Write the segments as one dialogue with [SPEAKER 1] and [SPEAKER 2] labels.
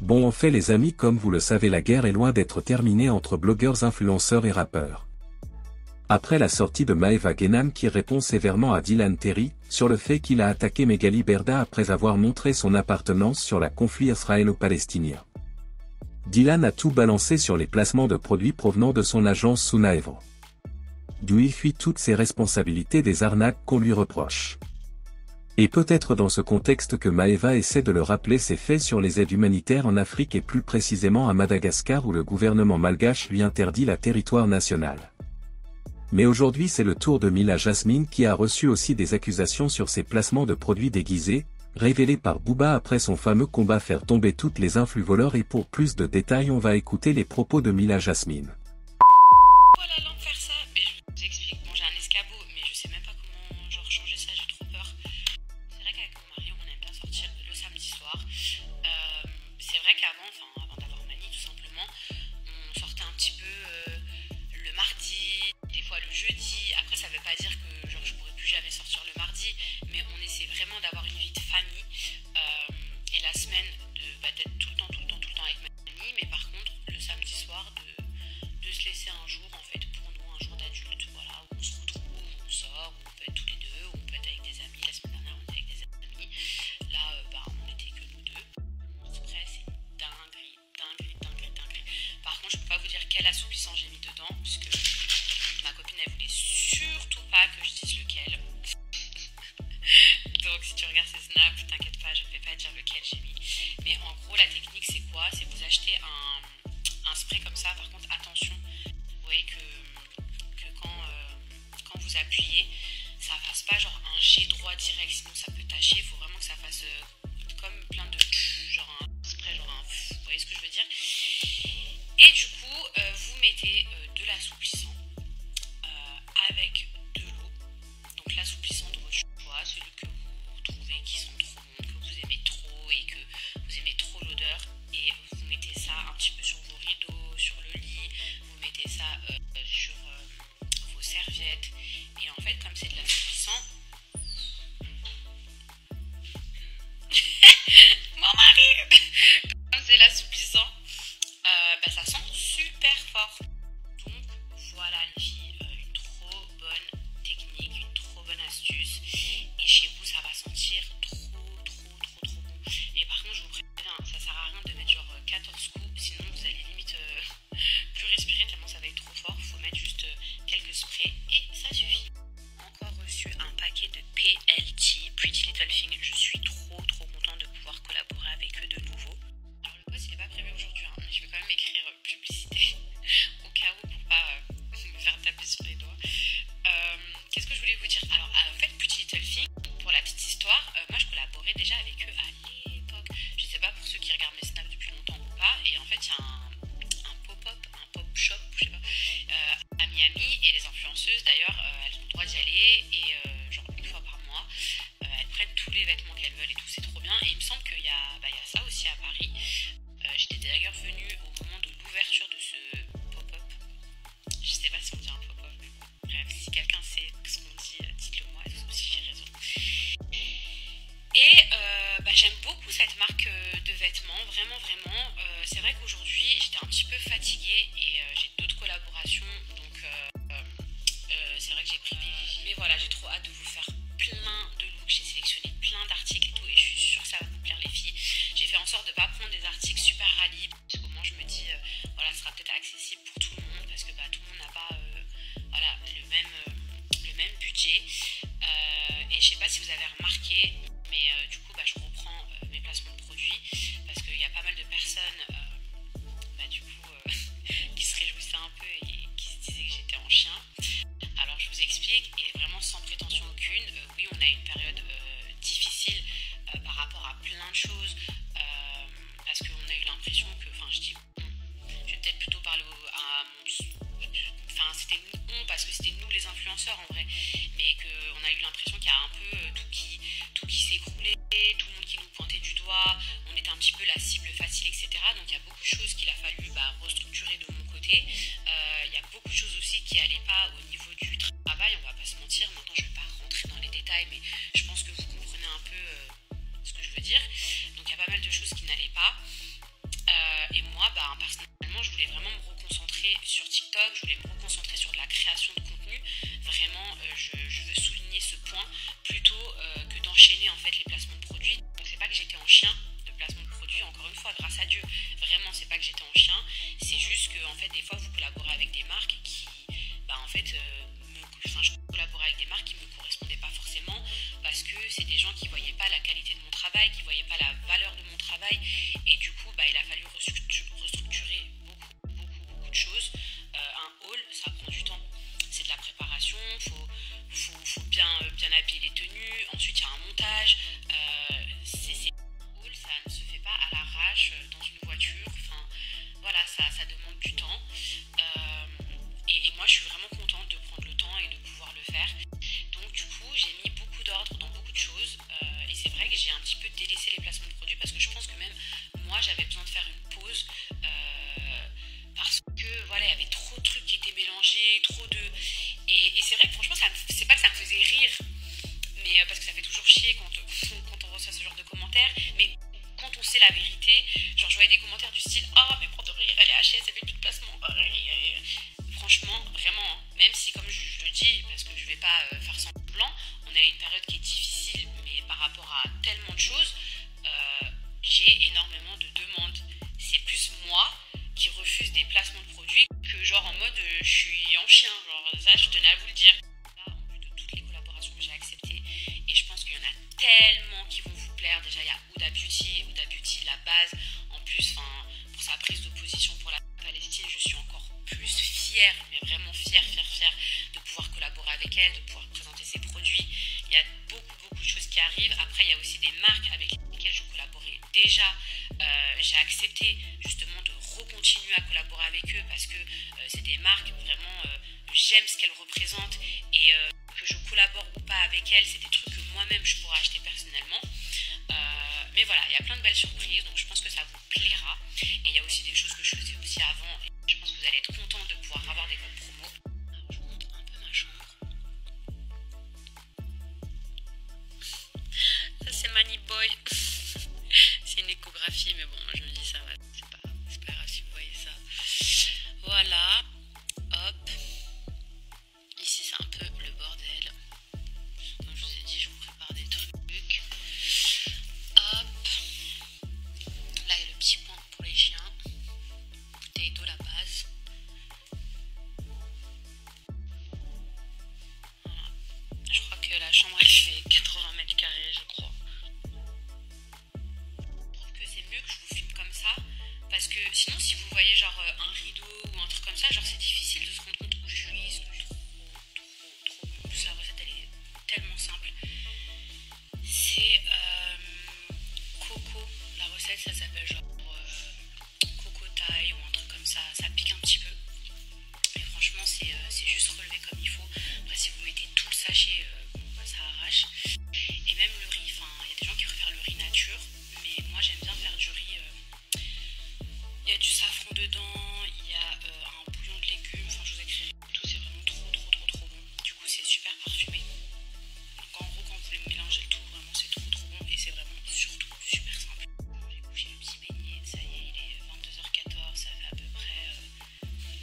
[SPEAKER 1] Bon en fait les amis, comme vous le savez, la guerre est loin d'être terminée entre blogueurs, influenceurs et rappeurs. Après la sortie de Maeva Guénam qui répond sévèrement à Dylan Terry, sur le fait qu'il a attaqué Megali Berda après avoir montré son appartenance sur le conflit israélo-palestinien. Dylan a tout balancé sur les placements de produits provenant de son agence Sunaevro. D'où il fuit toutes ses responsabilités des arnaques qu'on lui reproche. Et peut-être dans ce contexte que Maeva essaie de le rappeler ses faits sur les aides humanitaires en Afrique et plus précisément à Madagascar où le gouvernement malgache lui interdit le territoire national. Mais aujourd'hui c'est le tour de Mila Jasmine qui a reçu aussi des accusations sur ses placements de produits déguisés, révélés par Booba après son fameux combat faire tomber toutes les influx voleurs. Et pour plus de détails on va écouter les propos de Mila Jasmine.
[SPEAKER 2] Oh la langue faire ça, mais je vous explique, bon j'ai un escabeau mais je sais même pas comment genre changer ça, j'ai trop peur. C'est vrai qu'avec mon mari on aime bien sortir le samedi soir. C'est vrai qu'avant, avant d'avoir Mani tout simplement, on sortait un petit peu le mardi, des fois le jeudi. Après ça veut pas dire que genre je pourrais plus jamais sortir le mardi, mais on essaie vraiment d'avoir une vie de famille. Et la semaine d'être tout le temps avec Mani, mais par contre le samedi soir de se laisser un jour en fait pour nous, un jour d'adulte, voilà, où on se retrouve, où on sort, où on peut être tous les deux, où on peut être avec des amis. La semaine dernière on était avec des amis, là on n'était que nous deux. On se presse, c'est dinguerie. Par contre je peux pas vous dire quel assouplissant j'ai mis dedans, puisque ma copine elle voulait surtout pas que je dise lequel. Donc si tu regardes ces snaps, t'inquiète pas, je ne vais pas dire lequel j'ai mis. Mais en gros la technique c'est quoi? C'est vous achetez un spray comme ça. Par contre attention, vous voyez que quand vous appuyez, ça fasse pas genre un jet droit direct, sinon ça peut tacher. Il faut vraiment que ça fasse comme plein de genre un spray, genre un, vous voyez ce que je veux dire. Et du coup vous mettez de l'assouplissant avec de l'eau. Donc l'assouplissant de votre choix, celui que vous trouvez qui sont trop bons, que vous aimez trop et que vous aimez trop l'odeur. Et vous mettez ça un petit peu sur vos rideaux, sur le lit, vous mettez ça sur vos serviettes. Et en fait, comme c'est de l'assouplissant, mon mari, comme c'est l'assouplissant, ça sent super fort. Donc voilà les filles, une trop bonne technique, une trop bonne astuce. Et chez vous, ça va sentir trop bon. Et par contre, je vous préviens, ça sert à rien de mettre genre 14 coups, sinon vous allez limite plus respirer tellement ça va être trop fort. Il faut mettre juste quelques sprays et ça suffit. Encore reçu un paquet de PLT, Pretty Little Thing. Je suis trop contente de pouvoir collaborer avec eux de nouveau. Alors le post il n'est pas prévu aujourd'hui, mais je vais quand même écrire publicité au cas où pour pas me faire taper sur les doigts. Qu'est-ce que je voulais vous dire? Alors en fait Pretty Little Thing, pour la petite histoire, moi je collaborais déjà avec eux à l'époque. Je sais pas pour ceux qui regardent mes snaps depuis longtemps ou pas. Et en fait il y a un pop-up, un pop shop, je sais pas, à Miami. Et les influenceuses d'ailleurs elles ont le droit d'y aller. Et genre une fois par mois elles prennent tous les vêtements qu'elles veulent et tout, c'est trop bien. Et il me semble qu'il y a ça aussi à Paris. J'étais d'ailleurs venue au moment de l'ouverture de ce pop-up. Je sais pas si on dit un pop-up, mais bon, bref, si quelqu'un sait ce qu'on dit, dites-le moi, si j'ai raison. Et j'aime beaucoup cette marque de vêtements, vraiment. C'est vrai qu'aujourd'hui j'étais un petit peu fatiguée et j'ai d'autres collaborations, donc c'est vrai que j'ai privilégié. Mais voilà, j'ai trop hâte de vous faire plein de looks. J'ai sélectionné plein d'articles et tout, et je suis sûre que ça va vous plaire les filles. J'ai fait en sorte de ne pas prendre des articles super rallies, parce qu'au moins je me dis voilà, ce sera peut-être accessible pour tout le monde, parce que tout le monde n'a pas voilà, le même budget. Et je sais pas si vous avez remarqué, mais du coup je reprends mes placements de produits, parce qu'il y a pas mal de personnes du coup qui se réjouissaient un peu et qui se disaient que j'étais en chien. Alors je vous explique, et vraiment sans prétention aucune, oui on a une période difficile par rapport à plein de choses, parce qu'on a eu l'impression que, je vais peut-être plutôt parler à mon... c'était nous, parce que c'était nous les influenceurs en vrai, mais qu'on a eu l'impression qu'il y a un peu tout qui s'écroulait, tout le monde qui nous pointait du doigt, on était un petit peu la cible facile, etc. Donc il y a beaucoup de choses qu'il a fallu restructurer de mon côté. Il y a beaucoup de choses aussi qui n'allaient pas au niveau du travail, on va pas se mentir. Maintenant je ne vais pas rentrer dans les détails, mais je pense que vous comprenez un peu ce que je veux dire. Donc il y a pas mal de choses qui n'allaient pas. TikTok, je voulais me reconcentrer sur de la création de contenu. Vraiment, je veux souligner ce point plutôt que d'enchaîner en fait les placements de produits. Donc c'est pas que j'étais en chien de placement de produits, encore une fois, grâce à Dieu. Vraiment, c'est pas que j'étais en chien, c'est juste que en fait des fois vous collaborez avec des marques qui, en fait, je collaborais avec des marques qui me correspondaient pas forcément parce que c'est des gens qui voyaient pas la qualité de mon travail, qui voyaient pas la valeur de mon travail, et du coup il a fallu restructurer beaucoup de choses. Un haul, ça prend du temps, c'est de la préparation, faut bien habiller les tenues, ensuite il y a un montage, un haul, ça ne se fait pas à l'arrache dans une voiture, enfin voilà, ça demande du temps, et moi je suis vraiment contente de prendre le temps et de pouvoir le faire. Donc du coup j'ai mis beaucoup d'ordre dans beaucoup de choses, et c'est vrai que j'ai un petit peu délaissé les placements de produits parce que je pense que même moi j'avais besoin de faire une pause, parce que voilà, il y avait trop de trucs qui étaient mélangés, et c'est vrai que franchement c'est pas que ça me faisait rire, mais parce que ça fait toujours chier quand on reçoit ce genre de commentaires, mais quand on sait la vérité, genre je voyais des commentaires du style ah mais pour de rire elle est HS, elle fait plus de placement. Franchement vraiment, même si comme je le dis, parce que je vais pas faire semblant, on a une période qui est difficile, mais par rapport à tellement de choses, j'ai énormément de demandes. C'est plus moi qui refuse des placements de produits que genre en mode je suis en chien, genre ça je tenais à vous le dire. Là, en plus de toutes les collaborations que j'ai acceptées, et je pense qu'il y en a tellement qui vont vous plaire. Déjà il y a Huda Beauty, la base, en plus pour sa prise de position pour la Palestine, je suis encore plus fière, mais vraiment fière de pouvoir collaborer avec elle, de pouvoir présenter ses produits. Il y a beaucoup de choses qui arrivent. Après il y a aussi des marques avec lesquelles je collaborais déjà. J'ai accepté justement de recontinuer à collaborer avec eux parce que c'est des marques vraiment, j'aime ce qu'elles représentent, et que je collabore ou pas avec elles, c'est des trucs que moi-même je pourrais acheter personnellement. Mais voilà, il y a plein de belles surprises, donc je pense que ça vous plaira. Et il y a aussi des choses que je faisais aussi avant, et je pense que vous allez être contents de pouvoir avoir des codes promo. Alors je vous montre un peu ma chambre. Ça c'est Money Boy. C'est une échographie, mais bon, je me dis ça va, c'est pas grave si vous voyez ça. Voilà, hop. Ici c'est un peu le bordel. Comme je vous ai dit, je vous prépare des trucs. Hop. Là il y a le petit coin pour les chiens. Bouteille d'eau, la base. Voilà. Je crois que la chambre elle fait 80 mètres carrés, je crois. Que je vous filme comme ça, parce que sinon si vous voyez genre un rideau ou un truc comme ça, genre c'est difficile de se rendre compte où je suis, c'est trop bon. En plus la recette elle est tellement simple, c'est coco, la recette ça s'appelle genre coco taille ou un truc comme ça pique un petit peu, mais franchement c'est juste relevé comme il faut. Après si vous mettez tout le sachet, ça arrache. Et même le riz, il y a des gens qui préfèrent le riz nature, mais moi j'aime bien faire du riz. Il y a du safran dedans, il y a un bouillon de légumes, je vous écrirai tout, c'est vraiment trop bon. Du coup c'est super parfumé. Donc en gros quand vous voulez mélanger le tout, vraiment c'est trop bon, et c'est vraiment surtout super simple. J'ai couché le petit beignet, ça y est, il est 22h14, ça fait à peu près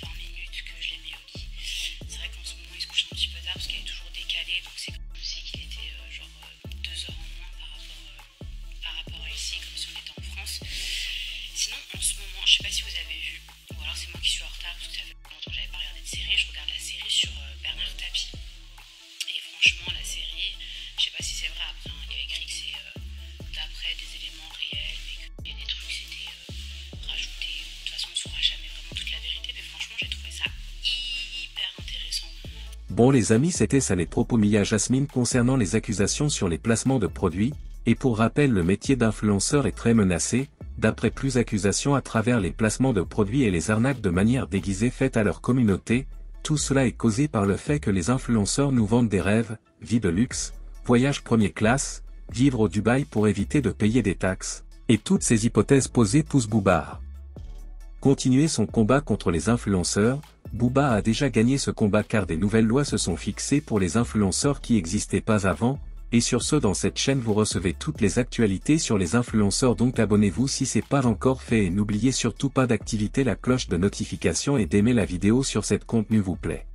[SPEAKER 2] 20 minutes que je l'ai mis au lit. C'est vrai qu'en ce moment il se couche un petit peu tard parce qu'il est toujours décalé, donc c'est comme si qu'il était genre 2 heures en moins par rapport à ici, comme si on était en France. Sinon en ce moment, je sais pas si vous avez vu, ou alors c'est moi qui suis en retard parce que ça fait longtemps que j'avais pas regardé de série, je regarde la série sur Bernard Tapie. Et franchement la série, je sais pas si c'est vrai, après il y a écrit que c'est d'après des éléments réels, mais qu'il y a des trucs qui étaient rajoutés, de toute façon on ne saura jamais vraiment toute la vérité, mais franchement j'ai trouvé ça hyper intéressant.
[SPEAKER 1] Bon les amis, c'était ça les propos Mia Jasmine concernant les accusations sur les placements de produits, et pour rappel le métier d'influenceur est très menacé, d'après plus accusations à travers les placements de produits et les arnaques de manière déguisée faites à leur communauté. Tout cela est causé par le fait que les influenceurs nous vendent des rêves, vie de luxe, voyage première classe, vivre au Dubaï pour éviter de payer des taxes, et toutes ces hypothèses posées poussent Booba. Continuer son combat contre les influenceurs. Booba a déjà gagné ce combat car des nouvelles lois se sont fixées pour les influenceurs qui n'existaient pas avant, Et sur ce, dans cette chaîne vous recevez toutes les actualités sur les influenceurs, donc abonnez-vous si c'est pas encore fait et n'oubliez surtout pas d'activer la cloche de notification et d'aimer la vidéo si cet contenu vous plaît.